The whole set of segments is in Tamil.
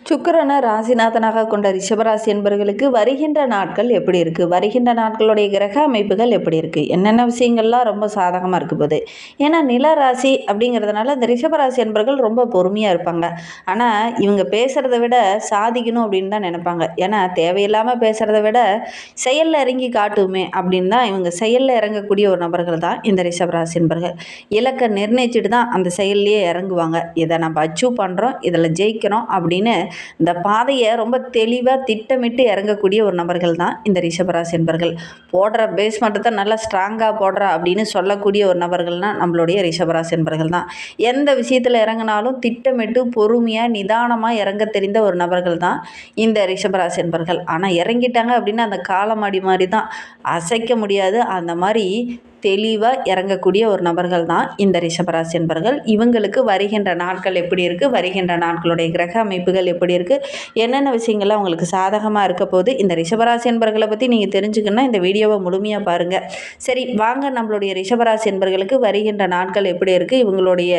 சுக்கிரனை ராசிநாதனாக கொண்ட ரிஷபராசி என்பவர்களுக்கு வருகின்ற நாட்கள் எப்படி இருக்குது, வருகின்ற நாட்களுடைய கிரக அமைப்புகள் எப்படி இருக்குது, என்னென்ன விஷயங்கள்லாம் ரொம்ப சாதகமாக இருக்க போகுது. ஏன்னா நில ராசி அப்படிங்கிறதுனால இந்த ரிஷபராசி என்பவர்கள் ரொம்ப பொறுமையாக இருப்பாங்க. ஆனால் இவங்க பேசுகிறத விட சாதிக்கணும் அப்படின்னு தான் நினைப்பாங்க. ஏன்னா தேவையில்லாமல் பேசுகிறத விட செயலில் இறங்கி காட்டுமே அப்படின்னு தான் இவங்க செயலில் இறங்கக்கூடிய ஒரு நபர்கள் தான் இந்த ரிஷபராசி என்பவர்கள். இலக்கை நிர்ணயிச்சுட்டு தான் அந்த செயல்லையே இறங்குவாங்க. இதை நம்ம அச்சீவ் பண்ணுறோம், இதில் ஜெயிக்கிறோம் அப்படின்னு இந்த பாதையை ரொம்ப தெளிவாக திட்டமிட்டு இறங்கக்கூடிய ஒரு நபர்கள் தான் இந்த ரிஷபராசி என்பர்கள். போடுற பேஸ்மெண்ட்டை தான் நல்லா ஸ்ட்ராங்காக போடுற அப்படின்னு சொல்லக்கூடிய ஒரு நபர்கள்னால் நம்மளுடைய ரிஷபராசி என்பர்கள் தான். எந்த விஷயத்தில் இறங்கினாலும் திட்டமிட்டு பொறுமையாக நிதானமாக இறங்க தெரிந்த ஒரு நபர்கள் தான் இந்த ரிஷபராசி என்பர்கள். ஆனால் இறங்கிட்டாங்க அப்படின்னா அந்த காலமாடி மாதிரி தான், அசைக்க முடியாது. அந்த மாதிரி தெளிவாக இறங்கக்கூடிய ஒரு நபர்கள் தான் இந்த ரிஷபராசி என்பர்கள். இவங்களுக்கு வருகின்ற நாட்கள் எப்படி இருக்குது, வருகின்ற நாட்களுடைய கிரக அமைப்புகள் எப்படி இருக்குது, என்னென்ன விஷயங்கள்லாம் உங்களுக்கு சாதகமாக இருக்க போது இந்த ரிஷபராசி என்பர்களை பற்றி நீங்கள் தெரிஞ்சுக்கணுன்னா இந்த வீடியோவை முழுமையாக பாருங்கள். சரி வாங்க, நம்மளுடைய ரிஷபராசி என்பர்களுக்கு வருகின்ற நாட்கள் எப்படி இருக்குது, இவங்களுடைய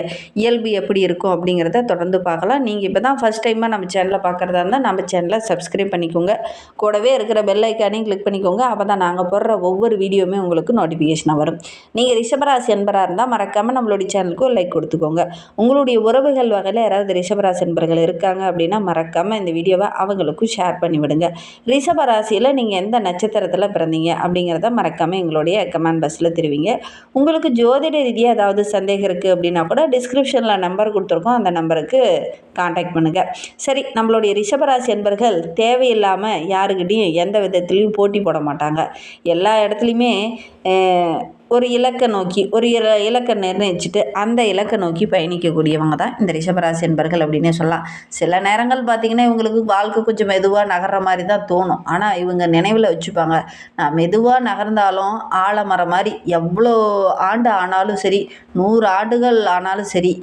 இயல்பு எப்படி இருக்கும் அப்படிங்கிறத தொடர்ந்து பார்க்கலாம். நீங்கள் இப்போ தான் ஃபஸ்ட் டைமாக நம்ம சேனலை பார்க்குறதா இருந்தால் நம்ம சேனலை சப்ஸ்கிரைப் பண்ணிக்கோங்க. கூடவே இருக்கிற பெல் ஐக்கானையும் கிளிக் பண்ணிக்கோங்க. அப்போ தான் நாங்கள் போடுற ஒவ்வொரு வீடியோவுமே உங்களுக்கு நோட்டிஃபிகேஷனாக வரும். நீங்கள் ரிஷபராசி என்பராக இருந்தால் மறக்காமல் நம்மளுடைய சேனலுக்கு ஒரு லைக் கொடுத்துக்கோங்க. உங்களுடைய உறவுகள் வகையில் யாராவது ரிஷபராசி என்பர்கள் இருக்காங்க அப்படின்னா மறக்காமல் இந்த வீடியோவை அவங்களுக்கும் ஷேர் பண்ணிவிடுங்க. ரிஷபராசியில் நீங்கள் எந்த நட்சத்திரத்தில் பிறந்தீங்க அப்படிங்கிறத மறக்காமல் எங்களுடைய கமெண்ட் பாக்ஸில் தெரிவிங்க. உங்களுக்கு ஜோதிட ரீதியாக ஏதாவது சந்தேகம் இருக்குது அப்படின்னா கூட டிஸ்கிரிப்ஷனில் நம்பர் கொடுத்துருக்கோம், அந்த நம்பருக்கு காண்டாக்ட் பண்ணுங்கள். சரி, நம்மளுடைய ரிஷபராசி என்பர்கள் தேவையில்லாமல் யாருக்கிட்டையும் எந்த விதத்துலேயும் போட்டி போட மாட்டாங்க. எல்லா இடத்துலையுமே ஒரு இலக்கை நோக்கி ஒரு இலக்கை நிர்ணயிச்சுட்டு அந்த இலக்கை நோக்கி பயணிக்கக்கூடியவங்க தான் இந்த ரிஷபராசி என்பர்கள் அப்படின்னே சொல்லலாம். சில நேரங்கள் பார்த்திங்கன்னா இவங்களுக்கு வாழ்க்கை கொஞ்சம் மெதுவாக நகர்ற மாதிரி தான் தோணும். ஆனால் இவங்க நினைவில் வச்சுப்பாங்க, நான் மெதுவாக நகர்ந்தாலும் ஆலமரம் மாதிரி எவ்வளோ ஆண்டு ஆனாலும் சரி, 100 ஆண்டுகள் ஆனாலும் சரி,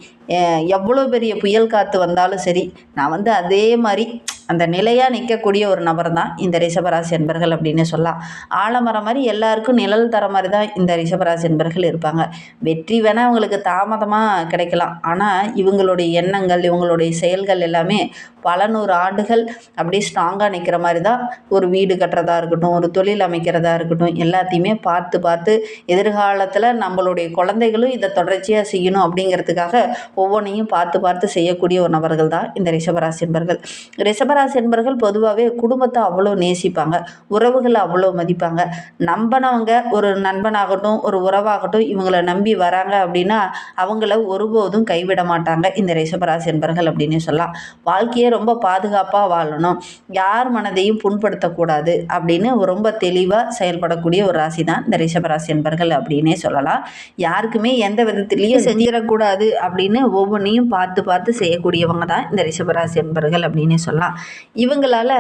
எவ்வளோ பெரிய புயல் காற்று வந்தாலும் சரி, நான் அதே மாதிரி அந்த நிலையாக நிற்கக்கூடிய ஒரு நபர் தான் இந்த ரிஷபராசி என்பர்கள் அப்படின்னு சொல்லலாம். ஆலமரம் மாதிரி எல்லாருக்கும் நிழல் தர மாதிரி தான் இந்த ரிஷபராசி என்பர்கள் இருப்பாங்க. வெற்றி வேணால் அவங்களுக்கு தாமதமாக கிடைக்கலாம், ஆனால் இவங்களுடைய எண்ணங்கள் இவங்களுடைய செயல்கள் எல்லாமே பல 100 ஆண்டுகள் அப்படியே ஸ்ட்ராங்காக நிற்கிற மாதிரி தான். ஒரு வீடு கட்டுறதா இருக்கட்டும், ஒரு தொழில் அமைக்கிறதா இருக்கட்டும், எல்லாத்தையுமே பார்த்து பார்த்து எதிர்காலத்தில் நம்மளுடைய குழந்தைகளும் இதை தொடர்ச்சியாக செய்யணும் அப்படிங்கிறதுக்காக ஒவ்வொன்றையும் பார்த்து பார்த்து செய்யக்கூடிய ஒரு நபர்கள் தான் இந்த ரிஷபராசி என்பர்கள். ரிஷபராசி என்பர்கள் பொதுவாகவே குடும்பத்தை அவ்வளோ நேசிப்பாங்க, உறவுகளை அவ்வளோ மதிப்பாங்க. நம்பினவங்க ஒரு நண்பனாகட்டும் ஒரு உறவாகட்டும் இவங்களை நம்பி வராங்க அப்படின்னா அவங்கள ஒருபோதும் கைவிட மாட்டாங்க இந்த ரிஷபராசி என்பர்கள் அப்படின்னு சொல்லலாம். வாழ்க்கையை ரொம்ப பாதுகாப்பாக வாழணும், யார் மனதையும் புண்படுத்தக்கூடாது அப்படின்னு ரொம்ப தெளிவாக செயல்படக்கூடிய ஒரு ராசி தான் இந்த ரிஷபராசி என்பர்கள் அப்படின்னே சொல்லலாம். யாருக்குமே எந்த விதத்துலேயும் செஞ்சிடக்கூடாது அப்படின்னு ஒவ்வொன்றையும் பார்த்து பார்த்து செய்யக்கூடியவங்க தான் இந்த ரிஷபராசி என்பர்கள் அப்படின்னே சொல்லலாம். இவங்களால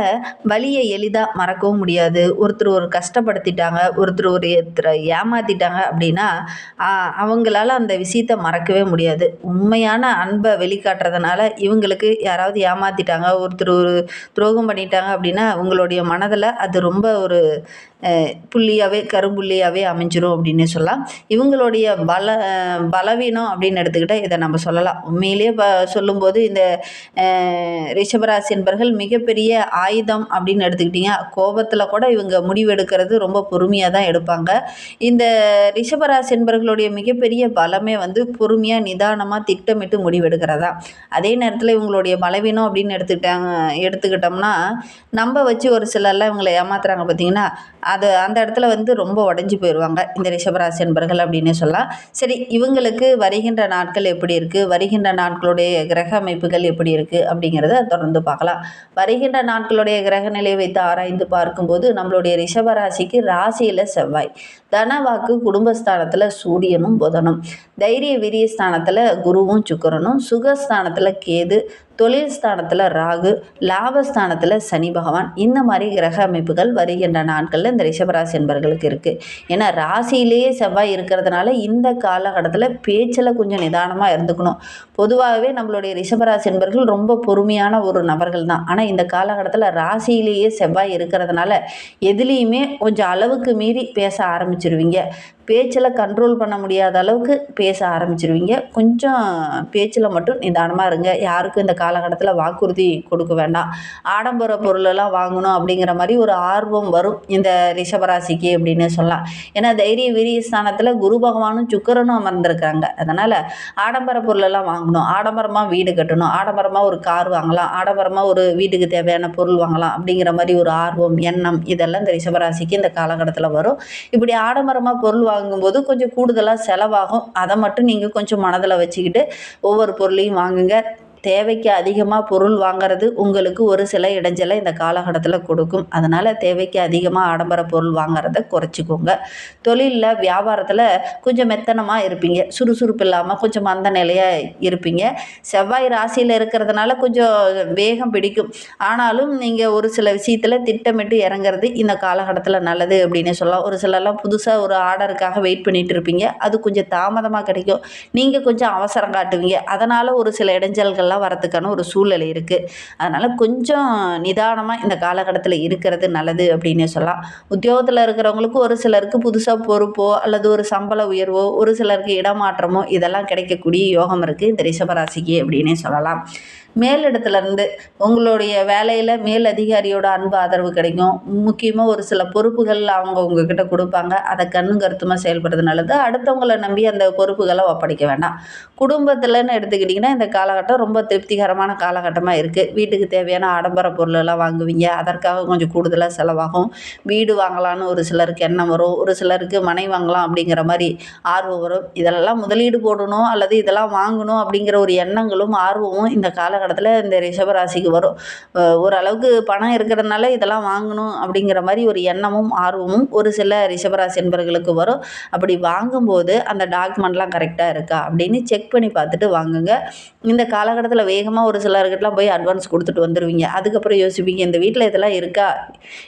வலியை எளிதாக மறக்கவும் முடியாது. ஒருத்தர் ஒரு கஷ்டப்படுத்திட்டாங்க, ஒருத்தர் ஒரு ஏமாற்றிட்டாங்க அப்படின்னா அவங்களால அந்த விஷயத்தை மறக்கவே முடியாது. உண்மையான அன்பை வெளிக்காட்டுறதுனால இவங்களுக்கு யாராவது ஏமாற்றிட்டாங்க, ஒருத்தர் ஒரு துரோகம் பண்ணிட்டாங்க அப்படின்னா உங்களுடைய மனதில் அது ரொம்ப ஒரு புள்ளியாகவே கரும்புள்ளியாகவே அமைஞ்சிரும் அப்படின்னு சொல்லலாம். இவங்களுடைய பலவீனம் அப்படின்னு எடுத்துக்கிட்டால் இதை நம்ம சொல்லலாம். உண்மையிலே சொல்லும்போது இந்த ரிஷபராசி என்பர்கள் மிகப்பெரிய ஆயுதம் அப்படின்னு எடுத்துக்கிட்டிங்க. கோபத்தில் கூட இவங்க முடிவெடுக்கிறது ரொம்ப பொறுமையாக தான் எடுப்பாங்க. இந்த ரிஷபராசி என்பர்களுடைய மிகப்பெரிய பலமே பொறுமையாக நிதானமாக திட்டமிட்டு முடிவெடுக்கிறதா. அதே நேரத்தில் இவங்களுடைய பலவீனம் அப்படின்னு எடுத்துக்கிட்டோம்னா நம்ம வச்சு ஒரு சிலர்லாம் இவங்களை ஏமாத்துறாங்க பார்த்தீங்கன்னா, அந்த இடத்துல ரொம்ப உடஞ்சி போயிடுவாங்க இந்த ரிஷபராசி என்பர்கள் அப்படின்னு சொல்லலாம். சரி, இவங்களுக்கு வருகின்ற நாட்கள் எப்படி இருக்குது, வருகின்ற நாட்களுடைய கிரக அமைப்புகள் எப்படி இருக்குது அப்படிங்கிறத தொடர்ந்து பார்க்கலாம். வருகின்ற நாட்களுடைய கிரக நிலையை வைத்து ஆராய்ந்து பார்க்கும்போது நம்மளுடைய ரிஷபராசிக்கு ராசியில் செவ்வாய், தனவாக்கு குடும்பஸ்தானத்தில் சூரியனும் புதனும், தைரிய வீரிய ஸ்தானத்தில் குருவும் சுக்கிரனும், சுகஸ்தானத்தில் கேது, தொழில் ஸ்தானத்தில் ராகு, லாபஸ்தானத்தில் சனி பகவான், இந்த மாதிரி கிரக அமைப்புகள் வருகின்ற நாட்களில் இந்த ரிஷபராசி என்பர்களுக்கு இருக்குது. ஏன்னா ராசியிலேயே செவ்வாய் இருக்கிறதுனால இந்த காலகட்டத்தில் பேச்சில் கொஞ்சம் நிதானமாக இருந்துக்கணும். பொதுவாகவே நம்மளுடைய ரிஷபராசி என்பர்கள் ரொம்ப பொறுமையான ஒரு நபர்கள் தான். ஆனால் இந்த காலகட்டத்தில் ராசியிலேயே செவ்வாய் இருக்கிறதுனால எதுலேயுமே கொஞ்சம் அளவுக்கு மீறி பேச ஆரம்பிச்சிருவீங்க. பேச்சில் கண்ட்ரோல் பண்ண முடியாத அளவுக்கு பேச ஆரம்பிச்சிருவீங்க. கொஞ்சம் பேச்சில் மட்டும் நிதானமாக இருங்க. யாருக்கும் இந்த காலகட்டத்தில் வாக்குறுதி கொடுக்க வேண்டாம். ஆடம்பர பொருளெல்லாம் வாங்கணும் அப்படிங்கிற மாதிரி ஒரு ஆர்வம் வரும் இந்த ரிஷபராசிக்கு அப்படின்னு சொல்லலாம். ஏன்னா தைரிய வீரிய ஸ்தானத்தில் குரு பகவானும் சுக்கிரனும் அமர்ந்திருக்காங்க. அதனால் ஆடம்பர பொருளெல்லாம் வாங்கணும், ஆடம்பரமாக வீடு கட்டணும், ஆடம்பரமாக ஒரு கார் வாங்கலாம், ஆடம்பரமாக ஒரு வீட்டுக்கு தேவையான பொருள் வாங்கலாம் அப்படிங்கிற மாதிரி ஒரு ஆர்வம், எண்ணம் இதெல்லாம் இந்த ரிஷபராசிக்கு இந்த காலகட்டத்தில் வரும். இப்படி ஆடம்பரமாக பொருள் வாங்கும்போது கொஞ்சம் கூடுதலாக செலவாகும். அதை மட்டும் நீங்கள் கொஞ்சம் மனதில் வச்சுக்கிட்டு ஒவ்வொரு பொருளையும் வாங்குங்க. தேவைக்கு அதிகமாக பொருள் வாங்கிறது உங்களுக்கு ஒரு சில இடைஞ்சலை இந்த காலகட்டத்தில் கொடுக்கும். அதனால் தேவைக்கு அதிகமாக ஆடம்பர பொருள் வாங்கிறத குறைச்சிக்கோங்க. தொழிலில் வியாபாரத்தில் கொஞ்சம் மெத்தனமாக இருப்பீங்க, சுறுசுறுப்பு இல்லாமல் கொஞ்சம் மந்த நிலையாக இருப்பீங்க. செவ்வாய் ராசியில் இருக்கிறதுனால கொஞ்சம் வேகம் பிடிக்கும். ஆனாலும் நீங்கள் ஒரு சில விஷயத்தில் திட்டமிட்டு இறங்குறது இந்த காலகட்டத்தில் நல்லது அப்படின்னு சொல்லலாம். ஒரு சிலர்லாம் புதுசாக ஒரு ஆர்டருக்காக வெயிட் பண்ணிகிட்டு இருப்பீங்க, அது கொஞ்சம் தாமதமாக கிடைக்கும். நீங்கள் கொஞ்சம் அவசரம் காட்டுவீங்க, அதனால் ஒரு சில இடைஞ்சல்கள்லாம் வரதுக்கான ஒரு சூழ்நிலை இருக்குது. அதனால் கொஞ்சம் நிதானமாக இந்த காலகட்டத்தில் இருக்கிறது நல்லது அப்படின்னு சொல்லலாம். உத்தியோகத்தில் இருக்கிறவங்களுக்கு ஒரு சிலருக்கு புதுசாக பொறுப்போ அல்லது ஒரு சம்பள உயர்வோ, ஒரு சிலருக்கு இடமாற்றமோ இதெல்லாம் கிடைக்கக்கூடிய யோகம் இருக்குது இந்த ரிஷபராசிக்கு அப்படின்னே சொல்லலாம். மேலிடத்துலேருந்து உங்களுடைய வேலையில் மேல் அதிகாரியோட அன்பு ஆதரவு கிடைக்கும். முக்கியமாக ஒரு சில பொறுப்புகள் அவங்க உங்ககிட்ட கொடுப்பாங்க, அதை கண்ணும் கருத்துமாக செயல்படுறது நல்லது. அடுத்தவங்களை நம்பி அந்த பொறுப்புகளை ஒப்படைக்க வேண்டாம். குடும்பத்தில்னு எடுத்துக்கிட்டிங்கன்னா இந்த காலகட்டம் ரொம்ப திருப்திகரமான காலகட்டமாக இருக்குது. வீட்டுக்கு தேவையான ஆடம்பர பொருளெல்லாம் வாங்குவீங்க, அதற்காக கொஞ்சம் கூடுதலாக செலவாகும். வீடு வாங்கலான்னு ஒரு சிலருக்கு எண்ணம் வரும், ஒரு சிலருக்கு மனை வாங்கலாம் அப்படிங்கிற மாதிரி ஆர்வம் வரும். இதெல்லாம் முதலீடு போடணும் அல்லது இதெல்லாம் வாங்கணும் அப்படிங்கிற ஒரு எண்ணங்களும் ஆர்வமும் இந்த காலகட்டத்தில் இந்த ரிஷபராசிக்கு வரும். ஓரளவுக்கு பணம் இருக்கிறதுனால இதெல்லாம் வாங்கணும் அப்படிங்கிற மாதிரி ஒரு எண்ணமும் ஆர்வமும் ஒரு சில ரிஷபராசி என்பவர்களுக்கு வரும். அப்படி வாங்கும்போது அந்த டாக்குமெண்ட்லாம் கரெக்டாக இருக்கா அப்படின்னு செக் பண்ணி பார்த்துட்டு வாங்குங்க. இந்த காலகட்டத்தில் வேகமாக ஒரு சிலர்கிட்டலாம் போய் அட்வான்ஸ் கொடுத்துட்டு வந்துடுவீங்க. அதுக்கப்புறம் யோசிப்பீங்க, இந்த வீட்டில் இதெல்லாம் இருக்கா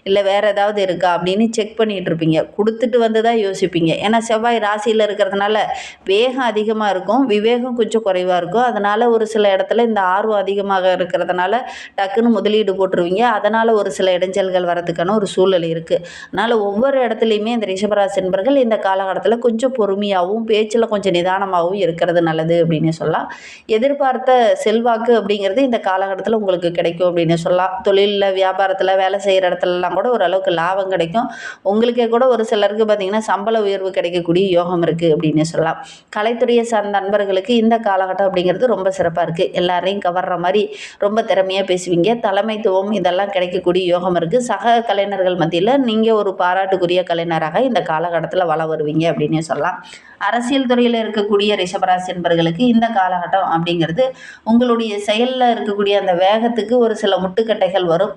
இல்லை வேறு ஏதாவது இருக்கா அப்படின்னு செக் பண்ணிகிட்டு இருப்பீங்க. கொடுத்துட்டு வந்து தான் யோசிப்பீங்க. ஏன்னா செவ்வாய் ராசியில் இருக்கிறதுனால வேகம் அதிகமாக இருக்கும், விவேகம் கொஞ்சம் குறைவாக இருக்கும். அதனால் ஒரு சில இடத்துல இந்த ஆர்வம் அதிகமாக இருக்கிறதுனால டக்குன்னு முதலீடு போட்டுருவீங்க. அதனால் ஒரு சில இடைஞ்சல்கள் வரதுக்கான ஒரு சூழ்நிலை இருக்குது. அதனால் ஒவ்வொரு இடத்துலையுமே இந்த ரிஷபராசி என்பர்கள் இந்த காலகட்டத்தில் கொஞ்சம் பொறுமையாகவும் பேச்சில் கொஞ்சம் நிதானமாகவும் இருக்கிறது நல்லது அப்படின்னு சொல்லலாம். எதிர்பார்த்த செல்வாக்கு அப்படிங்கிறது இந்த காலகட்டத்தில் உங்களுக்கு கிடைக்கும் அப்படின்னு சொல்லலாம். தொழிலில் வியாபாரத்தில் வேலை செய்கிற இடத்துலலாம் கூட ஓரளவுக்கு லாபம் கிடைக்கும். உங்களுக்கே கூட ஒரு சிலருக்கு பார்த்திங்கன்னா சம்பள உயர்வு கிடைக்கக்கூடிய யோகம் இருக்குது அப்படின்னு சொல்லலாம். கலைத்துறையை சார்ந்த நண்பர்களுக்கு இந்த காலகட்டம் அப்படிங்கிறது ரொம்ப சிறப்பாக இருக்குது. எல்லாரையும் கவர்ற மாதிரி ரொம்ப திறமையாக பேசுவீங்க. தலைமைத்துவம் இதெல்லாம் கிடைக்கக்கூடிய யோகம் இருக்குது. சக கலைஞர்கள் மத்தியில் நீங்கள் ஒரு பாராட்டுக்குரிய கலைஞராக இந்த காலகட்டத்தில் வள வருவீங்க அப்படின்னே சொல்லலாம். அரசியல் துறையில் இருக்கக்கூடிய ரிஷபராசி என்பவர்களுக்கு இந்த காலகட்டம் அப்படிங்கிறது உங்களுடைய செயலில் இருக்கக்கூடிய அந்த வேகத்துக்கு ஒரு சில முட்டுக்கட்டைகள் வரும்.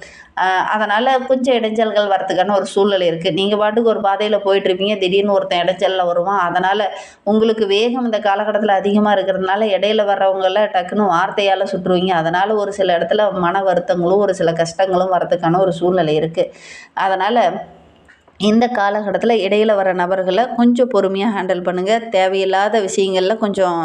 அதனால் கொஞ்சம் இடைஞ்சல்கள் வரத்துக்கான ஒரு சூழ்நிலை இருக்குது. நீங்கள் பாட்டுக்கு ஒரு பாதையில் போயிட்டுருப்பீங்க, திடீர்னு ஒருத்தன் இடைஞ்சலில் வருவான். அதனால் உங்களுக்கு வேகம் இந்த காலகட்டத்தில் அதிகமாக இருக்கிறதுனால இடையில வர்றவங்கள டக்குன்னு வார்த்தையால் சுட்டுருவீங்க. அதனால் ஒரு சில இடத்துல மன வருத்தங்களும் ஒரு சில கஷ்டங்களும் வரத்துக்கான ஒரு சூழ்நிலை இருக்குது. அதனால் இந்த காலகட்டத்தில் இடையில் வர நபர்களை கொஞ்சம் பொறுமையாக ஹேண்டில் பண்ணுங்கள். தேவையில்லாத விஷயங்களில் கொஞ்சம்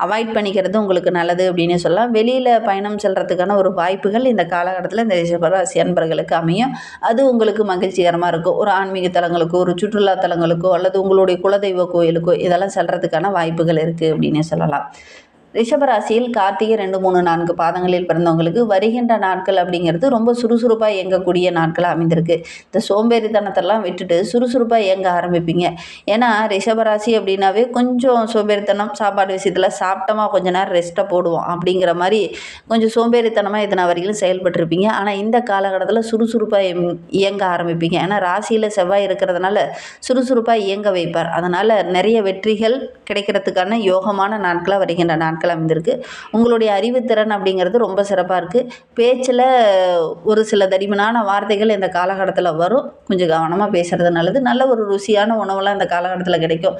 அவாய்ட் பண்ணிக்கிறது உங்களுக்கு நல்லது அப்படின்னு சொல்லலாம். வெளியில் பயணம் செல்கிறதுக்கான ஒரு வாய்ப்புகள் இந்த காலகட்டத்தில் இந்த ரிஷபராசி அன்பர்களுக்கு அமையும். அது உங்களுக்கு மகிழ்ச்சிகரமாக இருக்கும். ஒரு ஆன்மீக தலங்களுக்கோ, ஒரு சுற்றுலா தலங்களுக்கோ அல்லது உங்களுடைய குலதெய்வ கோயிலுக்கோ இதெல்லாம் செல்கிறதுக்கான வாய்ப்புகள் இருக்குது அப்படின்னு சொல்லலாம். ரிஷபராசியில் கார்த்திகை 2, 3, 4 பாதங்களில் பிறந்தவங்களுக்கு வருகின்ற நாட்கள் அப்படிங்கிறது ரொம்ப சுறுசுறுப்பாக இயங்கக்கூடிய நாட்களாக அமைந்திருக்கு. இந்த சோம்பேறித்தனத்தெல்லாம் விட்டுட்டு சுறுசுறுப்பாக இயங்க ஆரம்பிப்பீங்க. ஏன்னா ரிஷபராசி அப்படின்னாவே கொஞ்சம் சோம்பேறித்தனம், சாப்பாடு விஷயத்தில் சாப்பிட்டோமா கொஞ்ச நேரம் ரெஸ்ட்டை போடுவோம் அப்படிங்கிற மாதிரி கொஞ்சம் சோம்பேறித்தனமாக இதனை வரையிலும் செயல்பட்டுருப்பீங்க. ஆனால் இந்த காலகட்டத்தில் சுறுசுறுப்பாக இயங்க ஆரம்பிப்பீங்க. ஏன்னா ராசியில் செவ்வாய் இருக்கிறதுனால சுறுசுறுப்பாக இயங்க வைப்பார். அதனால் நிறைய வெற்றிகள் கிடைக்கிறதுக்கான யோகமான நாட்களாக வருகின்ற நாட்கள் அமைந்திருக்கு. உங்களுடைய அறிவுத்திறன் அப்படிங்கிறது ரொம்ப சிறப்பாக இருக்குது. பேச்சில் ஒரு சில தடிமனான வார்த்தைகள் இந்த காலகட்டத்தில் வரும். கொஞ்சம் கவனமாக பேசுகிறது நல்லது. நல்ல ஒரு ருசியான உணவுலாம் இந்த காலகட்டத்தில் கிடைக்கும்.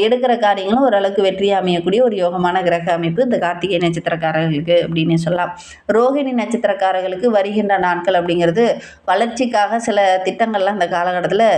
எடுக்கிற காரியங்களும் ஓரளவுக்கு வெற்றியாக அமையக்கூடிய ஒரு யோகமான கிரக அமைப்பு இந்த கார்த்திகை நட்சத்திரக்காரர்களுக்கு அப்படின்னு சொல்லலாம். ரோகிணி நட்சத்திரக்காரர்களுக்கு வருகின்ற நாட்கள் அப்படிங்கிறது வளர்ச்சிக்காக சில திட்டங்கள்லாம் இந்த காலகட்டத்தில்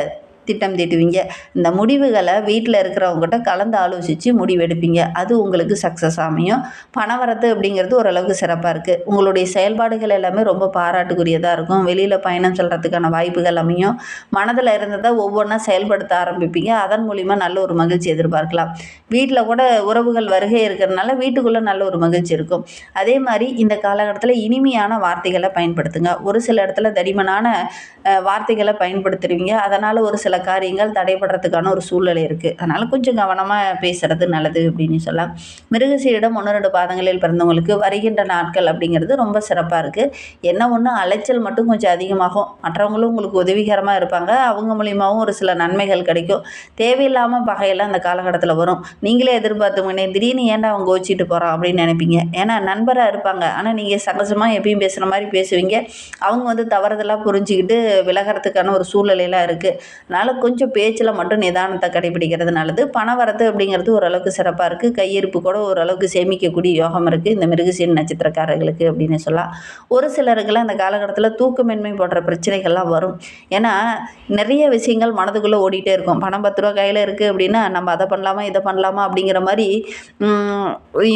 திட்டம் தீட்டுவீங்க. இந்த முடிவுகளை வீட்டில் இருக்கிறவங்ககிட்ட கலந்து ஆலோசித்து முடிவெடுப்பீங்க. அது உங்களுக்கு சக்ஸஸ் அமையும். பணவரத்து அப்படிங்கிறது ஓரளவுக்கு சிறப்பாக இருக்குது. உங்களுடைய செயல்பாடுகள் எல்லாமே ரொம்ப பாராட்டுக்குரியதாக இருக்கும். வெளியில் பயணம் செல்கிறதுக்கான வாய்ப்புகள் அமையும். மனதில் இருந்ததை ஒவ்வொன்றா செயல்படுத்த ஆரம்பிப்பீங்க. அதன் மூலிமா நல்ல ஒரு மகிழ்ச்சி எதிர்பார்க்கலாம். வீட்டில் கூட உறவுகள் வருகை இருக்கிறதுனால வீட்டுக்குள்ளே நல்ல ஒரு மகிழ்ச்சி இருக்கும். அதே மாதிரி இந்த காலகட்டத்தில் இனிமையான வார்த்தைகளை பயன்படுத்துங்க. ஒரு சில இடத்துல தடிமனான வார்த்தைகளை பயன்படுத்துவீங்க. அதனால் ஒரு சில காரியங்கள் தடைபடுறதுக்கான ஒரு சூழ்நிலை இருக்குது. அதனால் கொஞ்சம் கவனமாக பேசுகிறது நல்லது அப்படின்னு சொல்லலாம். மிருகசீரிடம் 1-2 பாதங்களில் பிறந்தவங்களுக்கு வருகின்ற நாட்கள் அப்படிங்கிறது ரொம்ப சிறப்பாக இருக்குது. என்ன ஒன்று அலைச்சல் மட்டும் கொஞ்சம் அதிகமாகும். மற்றவங்களும் உங்களுக்கு உதவிகரமாக இருப்பாங்க. அவங்க மூலியமாகவும் ஒரு சில நன்மைகள் கிடைக்கும். தேவையில்லாமல் பகையெல்லாம் அந்த காலகட்டத்தில் வரும். நீங்களே எதிர்பார்த்துவனே திடீர்னு ஏன்டா அவங்க கோச்சிட்டு போகிறான் அப்படின்னு நினைப்பீங்க. ஏன்னா நண்பராக இருப்பாங்க. ஆனால் நீங்கள் சகஜமாக எப்பயும் பேசுகிற மாதிரி பேசுவீங்க. அவங்க வந்து தவறுதலாக புரிஞ்சுக்கிட்டு விலகிறதுக்கான ஒரு சூழ்நிலையெல்லாம் இருக்குது. அதனால் கொஞ்சம் பேச்சில் மட்டும் நிதானத்தை கடைபிடிக்கிறது நல்லது. பணவரத்து அப்படிங்கிறது ஓரளவுக்கு சிறப்பாக இருக்குது. கையிருப்பு கூட ஓரளவுக்கு சேமிக்கக்கூடிய யோகம் இருக்குது இந்த மிருகசீரிட நட்சத்திரக்காரர்களுக்கு அப்படின்னு சொல்லலாம். ஒரு சிலருக்கெல்லாம் இந்த காலகட்டத்தில் தூக்கமின்மை போன்ற பிரச்சனைகள்லாம் வரும். ஏன்னா நிறைய விஷயங்கள் மனதுக்குள்ளே ஓடிட்டே இருக்கும். பணம் 10 ரூபா கையில் இருக்குது அப்படின்னா நம்ம அதை பண்ணலாமா இதை பண்ணலாமா அப்படிங்கிற மாதிரி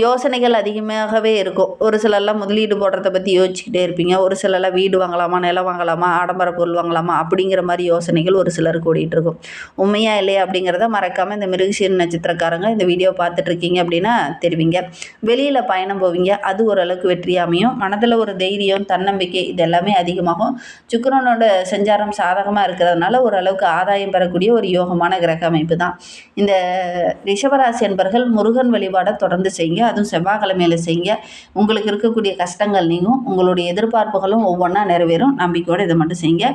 யோசனைகள் அதிகமாகவே இருக்கும். ஒரு சிலர்லாம் முதலீடு போடுறத பற்றி யோசிச்சுக்கிட்டே இருப்பீங்க. ஒரு சிலர்லாம் வீடு வாங்கலாமா, நிலம் வாங்கலாமா, ஆடம்பர பொருள் வாங்கலாமா அப்படிங்கிற மாதிரி யோசனைகள் ஒரு சிலருக்கு ஓடிட்டு இருக்கும். உண்மையா இல்லையா அப்படிங்கிறத மறக்காமல் இந்த மிருகசீரிட நட்சத்திரக்காரங்க இந்த வீடியோ பார்த்துட்ருக்கீங்க அப்படின்னா தெரிவிங்க. வெளியில் பயணம் போவீங்க. அது ஓரளவுக்கு வெற்றி அமையும். மனதில் ஒரு தைரியம், தன்னம்பிக்கை இது எல்லாமே அதிகமாகும். சுக்கிரனோட சஞ்சாரம் சாதகமாக இருக்கிறதுனால ஓரளவுக்கு ஆதாயம் பெறக்கூடிய ஒரு யோகமான கிரக அமைப்பு தான். இந்த ரிஷபராசி என்பர்கள் முருகன் வழிபாடை தொடர்ந்து செய்யுங்க. அதுவும் செவ்வாய்க்கிழமையில செய்யுங்க. உங்களுக்கு இருக்கக்கூடிய கஷ்டங்கள் நீங்கும். உங்களுடைய எதிர்பார்ப்புகளும் ஒவ்வொன்றா நிறைவேறும். நம்பிக்கையோடு இதை மட்டும் செய்யுங்க.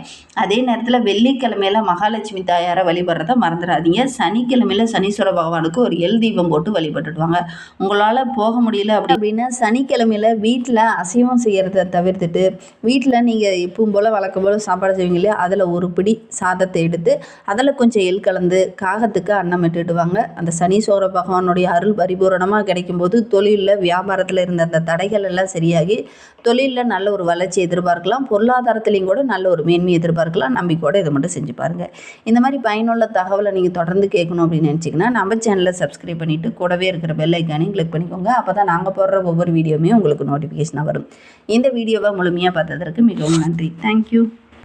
அதே நேரத்தில் வெள்ளிக்கிழமையில மகாலட்சுமி தாயாரை வழிபடுறத மறந்துடாதீங்க. சனிக்கிழமையில சனீஸ்வர பகவானுக்கு ஒரு எல் தீபம் போட்டு வழிபட்டுடுவாங்க. உங்களால் போக முடியல அப்படின்னா சனிக்கிழமையில வீட்டில் அசைவம் செய்கிறத தவிர்த்துட்டு வீட்டில் நீங்கள் எப்பவும் போல் வழக்கம் போல் சாப்பாடு செய்வீங்க இல்லையா, அதில் ஒரு பிடி சாதத்தை எடுத்து அதில் கொஞ்சம் எள் கலந்து காகத்துக்கு அன்னம் இட்டுடுவாங்க. அந்த சனீஸ்வர பகவானுடைய அருள் பரிபூரணமாக கிடைக்கும்போது தொழிலில் வியாபாரத்தில் இருந்த அந்த தடைகள் எல்லாம் சரியாகி தொழிலில் நல்ல ஒரு வளர்ச்சி எதிர்பார்க்கலாம். பொருளாதாரத்துலேயும் கூட நல்ல ஒரு மேன்மை எதிர்பார்க்கலாம். நம்பிக்கையோடு இதை மட்டும் செஞ்சு பாருங்கள். இந்த மாதிரி பயனுள்ள தகவலை நீங்கள் தொடர்ந்து கேட்கணும் அப்படின்னு நினச்சிங்கன்னா நம்ம சேனலை சப்ஸ்கிரைப் பண்ணிவிட்டு கூடவே இருக்கிற பெல் ஐக்கானையும் கிளிக் பண்ணிக்கோங்க. அப்போ தான் நாங்கள் போடுற ஒவ்வொரு வீடியோவுமே உங்களுக்கு நோட்டிஃபிகேஷனாக வரும். இந்த வீடியோவை முழுமையாக பார்த்ததற்கு மிகவும் நன்றி. தேங்க்யூ.